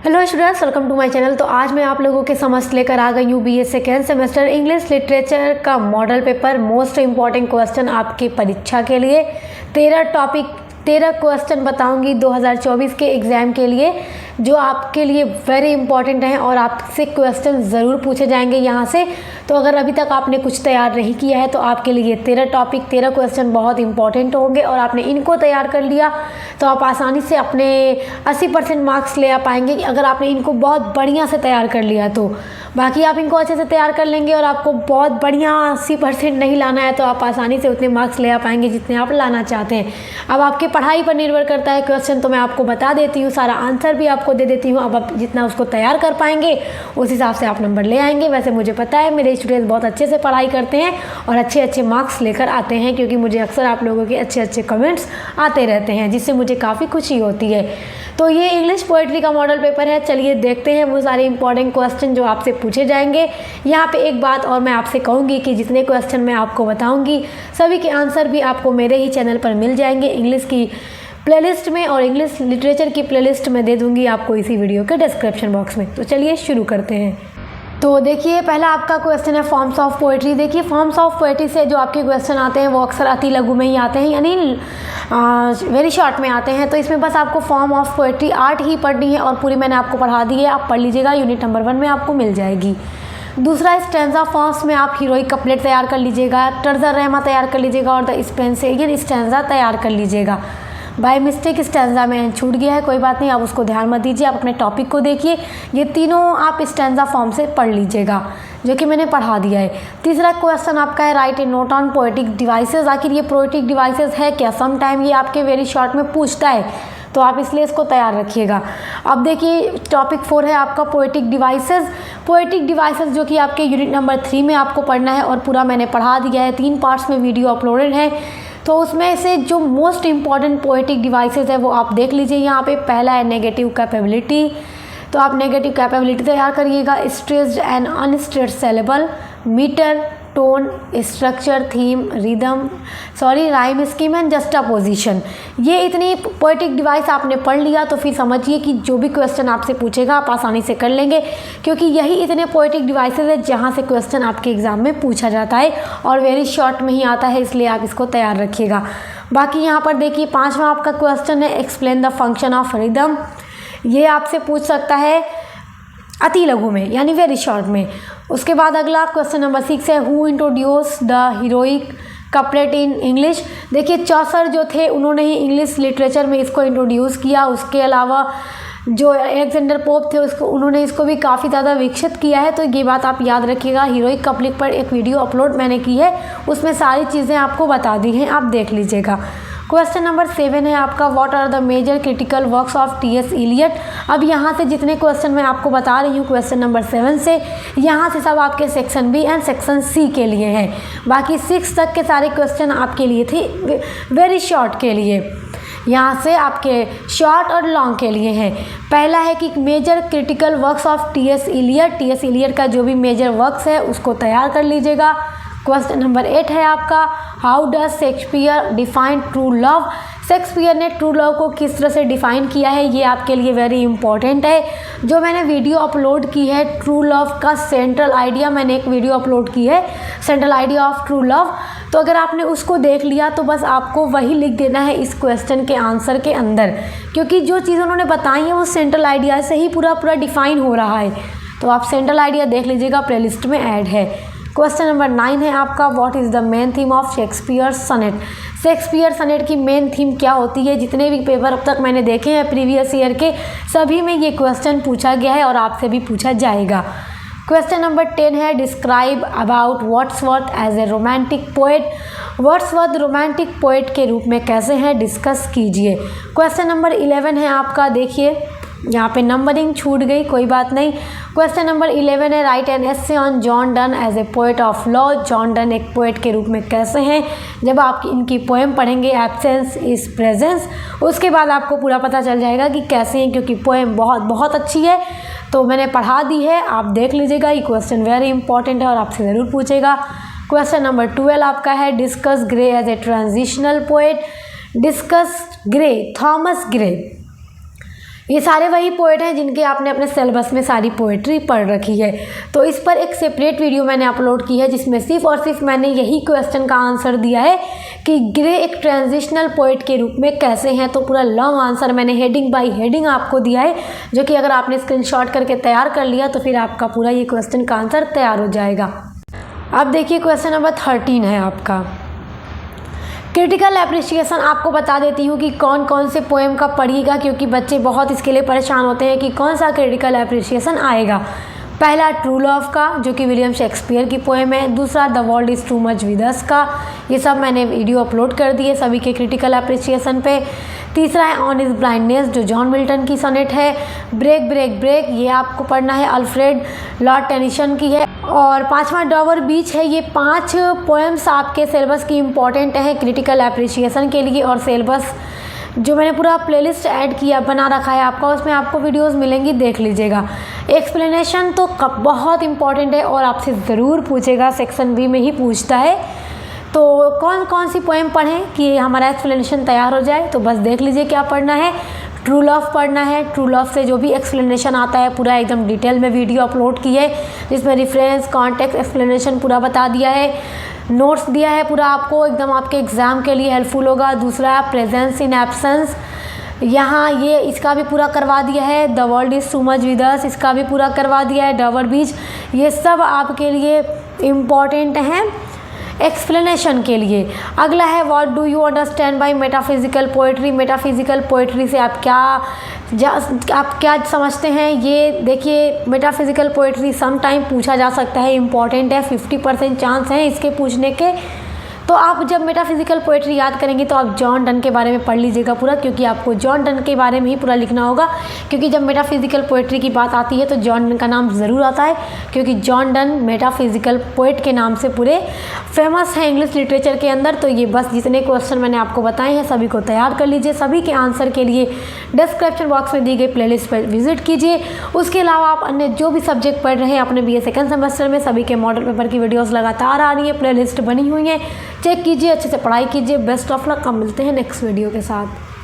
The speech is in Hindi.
Hello students, welcome to my channel. तो आज मैं आप लोगों के समक्ष लेकर आ गई हूँ BA second semester English literature का model paper most important question आपकी परीक्षा के लिए। 13 क्वेश्चन बताऊंगी 2024 के एग्ज़ाम के लिए, जो आपके लिए वेरी इंपॉर्टेंट हैं और आपसे क्वेश्चन ज़रूर पूछे जाएंगे यहाँ से। तो अगर अभी तक आपने कुछ तैयार नहीं किया है तो आपके लिए 13 क्वेश्चन बहुत इंपॉर्टेंट होंगे और आपने इनको तैयार कर लिया तो आप आसानी से अपने 80% मार्क्स ले आ पाएंगे अगर आपने इनको बहुत बढ़िया से तैयार कर लिया तो। बाकी आप इनको अच्छे से तैयार कर लेंगे और आपको बहुत बढ़िया 80% नहीं लाना है तो आप आसानी से उतने मार्क्स ले आ पाएंगे जितने आप लाना चाहते हैं। अब आपके पढ़ाई पर निर्भर करता है क्वेश्चन, तो मैं आपको बता देती हूँ, सारा आंसर भी आपको दे देती हूँ। अब आप जितना उसको तैयार कर पाएंगे उस हिसाब से आप नंबर ले आएंगे। वैसे मुझे पता है मेरे स्टूडेंट्स बहुत अच्छे से पढ़ाई करते हैं और अच्छे मार्क्स लेकर आते हैं, क्योंकि मुझे अक्सर आप लोगों के अच्छे कमेंट्स आते रहते हैं जिससे मुझे काफ़ी खुशी होती है। तो ये इंग्लिश पोएट्री का मॉडल पेपर है। चलिए देखते हैं वो सारे इंपॉर्टेंट क्वेश्चन जो आपसे पूछे जाएंगे। यहाँ पे एक बात और मैं आपसे कहूँगी कि जितने क्वेश्चन मैं आपको बताऊँगी सभी के आंसर भी आपको मेरे ही चैनल पर मिल जाएंगे इंग्लिश की प्लेलिस्ट में, और इंग्लिश लिटरेचर की प्लेलिस्ट में दे दूँगी आपको इसी वीडियो के डिस्क्रिप्शन बॉक्स में। तो चलिए शुरू करते हैं। तो देखिए, पहला आपका क्वेश्चन है फॉर्म्स ऑफ पोएट्री। देखिए, फॉर्म्स ऑफ पोएट्री से जो आपके क्वेश्चन आते हैं वो अक्सर अति लघु में ही आते हैं, यानी वेरी शॉर्ट में आते हैं। तो इसमें बस आपको फॉर्म ऑफ पोएट्री 8 ही पढ़नी है और पूरी मैंने आपको पढ़ा दी है, आप पढ़ लीजिएगा। यूनिट नंबर 1 में आपको मिल जाएगी। दूसरा, स्टैंजा फॉर्म्स में आप हीरोइक कपलेट तैयार कर लीजिएगा, टर्जर रहमा तैयार कर लीजिएगा और द स्पेंसेरियन स्टैंजा तैयार कर लीजिएगा। बाय मिस्टेक स्टैंजा में छूट गया है, कोई बात नहीं, आप उसको ध्यान मत दीजिए, आप अपने टॉपिक को देखिए। ये तीनों आप स्टैंजा फॉर्म से पढ़ लीजिएगा जो कि मैंने पढ़ा दिया है। तीसरा क्वेश्चन आपका है right A note on poetic devices. आखिर ये पोएटिक डिवाइसेस है क्या? सम टाइम ये आपके वेरी शॉर्ट में पूछता है, तो आप इसलिए इसको तैयार रखिएगा। अब देखिए, टॉपिक 4 है आपका पोएटिक डिवाइसेस। पोएटिक डिवाइसेस जो कि आपके यूनिट नंबर 3 में आपको पढ़ना है और पूरा मैंने पढ़ा दिया है। 3 पार्ट्स में वीडियो अपलोडेड है, तो उसमें से जो मोस्ट इम्पॉर्टेंट पोएटिक डिवाइसेस है वो आप देख लीजिए। यहाँ पे पहला है नेगेटिव कैपेबिलिटी, तो आप नेगेटिव कैपेबिलिटी तैयार करिएगा। Stressed and unstressed syllable, metre, tone, structure, theme, rhythm, rhyme scheme and juxtaposition. ये इतनी पोएटिक डिवाइस आपने पढ़ लिया तो फिर समझिए कि जो भी क्वेश्चन आपसे पूछेगा आप आसानी से कर लेंगे, क्योंकि यही इतने पोएटिक डिवाइसेस है जहाँ से क्वेश्चन आपके एग्जाम में पूछा जाता है और वेरी शॉर्ट में ही आता है, इसलिए आप इसको तैयार रखिएगा। बाकी यहाँ पर देखिए, 5वां आपका क्वेश्चन है explain the function of rhythm. ये आपसे पूछ सकता है अति लघु में, यानी वेरी शॉर्ट में। उसके बाद अगला क्वेश्चन नंबर 6 है who introduce the heroic couplet in English. देखिए, चौसर जो थे उन्होंने ही इंग्लिश लिटरेचर में इसको इंट्रोड्यूस किया। उसके अलावा जो अलेक्जेंडर पोप थे उन्होंने इसको भी काफ़ी ज़्यादा विकसित किया है, तो ये बात आप याद रखिएगा। हीरोइक कपलेट पर एक वीडियो अपलोड मैंने की है, उसमें सारी चीज़ें आपको बता दी हैं, आप देख लीजिएगा। क्वेश्चन नंबर 7 है आपका what are the major critical works of T S. Eliot. अब यहाँ से जितने क्वेश्चन मैं आपको बता रही हूँ क्वेश्चन नंबर 7 से, यहाँ से सब आपके section B and section C के लिए हैं। बाकी 6 तक के सारे क्वेश्चन आपके लिए थे वेरी शॉर्ट के लिए, यहाँ से आपके शॉर्ट और लॉन्ग के लिए हैं। पहला है कि major critical works of T S. Eliot. T S. Eliot का जो भी मेजर वर्क्स है उसको तैयार कर लीजिएगा। क्वेश्चन नंबर 8 है आपका how does Shakespeare define true love. Shakespeare ने ट्रू लव को किस तरह से डिफ़ाइन किया है, ये आपके लिए वेरी इंपॉर्टेंट है। जो मैंने वीडियो अपलोड की है ट्रू लव का सेंट्रल आइडिया, मैंने एक वीडियो अपलोड की है central idea of true love, तो अगर आपने उसको देख लिया तो बस आपको वही लिख देना है इस क्वेश्चन के आंसर के अंदर, क्योंकि जो चीज़ उन्होंने बताई है वो सेंट्रल आइडिया से ही पूरा डिफ़ाइन हो रहा है। तो आप सेंट्रल आइडिया देख लीजिएगा, प्लेलिस्ट में ऐड है। क्वेश्चन नंबर 9 है आपका what is the main theme of Shakespeare sonnet. Shakespeare sonnet की मेन थीम क्या होती है? जितने भी पेपर अब तक मैंने देखे हैं प्रीवियस ईयर के, सभी में ये क्वेश्चन पूछा गया है और आपसे भी पूछा जाएगा। क्वेश्चन नंबर 10 है describe about Wordsworth as a romantic poet. Wordsworth romantic poet के रूप में कैसे हैं, डिस्कस कीजिए। क्वेश्चन नंबर 11 है आपका, देखिए यहाँ पे नंबरिंग छूट गई, कोई बात नहीं। क्वेश्चन नंबर 11 है write an essay on John Donne as a poet of law. John Donne एक पोएट के रूप में कैसे हैं? जब आप इनकी पोएम पढ़ेंगे एब्सेंस इज प्रेजेंस, उसके बाद आपको पूरा पता चल जाएगा कि कैसे हैं, क्योंकि पोएम बहुत अच्छी है, तो मैंने पढ़ा दी है, आप देख लीजिएगा। ये क्वेश्चन वेरी इंपॉर्टेंट है और आपसे ज़रूर पूछेगा। क्वेश्चन नंबर 12 आपका है discuss Gray as a transitional poet. Discuss Gray, Thomas Gray ये सारे वही पोएट हैं जिनके आपने अपने सिलेबस में सारी पोएट्री पढ़ रखी है। तो इस पर एक सेपरेट वीडियो मैंने अपलोड की है जिसमें सिर्फ और सिर्फ मैंने यही क्वेश्चन का आंसर दिया है कि ग्रे एक ट्रांजिशनल पोएट के रूप में कैसे हैं। तो पूरा लॉन्ग आंसर मैंने हेडिंग बाय हेडिंग आपको दिया है, जो कि अगर आपने स्क्रीनशॉट करके तैयार कर लिया तो फिर आपका पूरा ये क्वेश्चन का आंसर तैयार हो जाएगा। अब देखिए क्वेश्चन नंबर 13 है आपका। क्रिटिकल एप्रिसिएशन आपको बता देती हूँ कि कौन कौन से पोएम का पढ़िएगा, क्योंकि बच्चे बहुत इसके लिए परेशान होते हैं कि कौन सा क्रिटिकल एप्रिसिएशन आएगा। पहला ट्रू लव का, जो कि विलियम शेक्सपियर की पोएम है। दूसरा the world is too much with us का, ये सब मैंने वीडियो अपलोड कर दिए सभी के क्रिटिकल एप्रिसिएशन पे। तीसरा है ऑन इज ब्लाइंडनेस, जो जॉन मिल्टन की सनेट है। ब्रेक ब्रेक ब्रेक, ये आपको पढ़ना है, अल्फ्रेड लॉर्ड टेनिसन की है। और पांचवा डॉवर बीच है। ये 5 पोएम्स आपके सिलेबस की इम्पॉर्टेंट है क्रिटिकल एप्रिसिएशन के लिए। और सिलेबस जो मैंने पूरा प्लेलिस्ट ऐड किया बना रखा है आपका, उसमें आपको वीडियोस मिलेंगी, देख लीजिएगा। एक्सप्लेनेशन तो बहुत इंपॉर्टेंट है और आपसे ज़रूर पूछेगा, सेक्शन बी में ही पूछता है। तो कौन कौन सी पोएम पढ़ें कि हमारा एक्सप्लेनेशन तैयार हो जाए, तो बस देख लीजिए क्या पढ़ना है। ट्रू लव पढ़ना है। ट्रू लव से जो भी एक्सप्लेनेशन आता है पूरा एकदम डिटेल में वीडियो अपलोड की है, जिसमें रेफरेंस कॉन्टेक्स्ट एक्सप्लेनेशन पूरा बता दिया है, नोट्स दिया है पूरा आपको, एकदम आपके एग्ज़ाम के लिए हेल्पफुल होगा। दूसरा प्रेजेंस इन एब्सेंस, यहाँ ये इसका भी पूरा करवा दिया है। The world is too much with us, इसका भी पूरा करवा दिया है। डॉवर बीच, ये सब आपके लिए इम्पॉर्टेंट हैं एक्सप्लेनेशन के लिए। अगला है what do you understand by metaphysical poetry. Metaphysical poetry से आप क्या समझते हैं, ये देखिए। मेटाफिजिकल पोएट्री सम टाइम पूछा जा सकता है, इम्पॉर्टेंट है, 50% चांस है इसके पूछने के। तो आप जब मेटाफिजिकल पोएट्री याद करेंगे तो आप जॉन डन के बारे में पढ़ लीजिएगा पूरा, क्योंकि आपको जॉन डन के बारे में ही पूरा लिखना होगा। क्योंकि जब मेटाफिजिकल पोएट्री की बात आती है तो जॉन डन का नाम ज़रूर आता है, क्योंकि जॉन डन मेटाफिजिकल पोएट के नाम से पूरे फेमस है इंग्लिश लिटरेचर के अंदर। तो ये बस जितने क्वेश्चन मैंने आपको बताए हैं सभी को तैयार कर लीजिए। सभी के आंसर के लिए डिस्क्रिप्शन बॉक्स में दी गई प्लेलिस्ट पर विजिट कीजिए। उसके अलावा आप अन्य जो भी सब्जेक्ट पढ़ रहे हैं अपने BA सेकंड सेमेस्टर में, सभी के मॉडल पेपर की वीडियोज़ लगातार आ रही है, प्लेलिस्ट बनी हुई है, चेक कीजिए, अच्छे से पढ़ाई कीजिए। Best of luck. अब मिलते हैं नेक्स्ट वीडियो के साथ।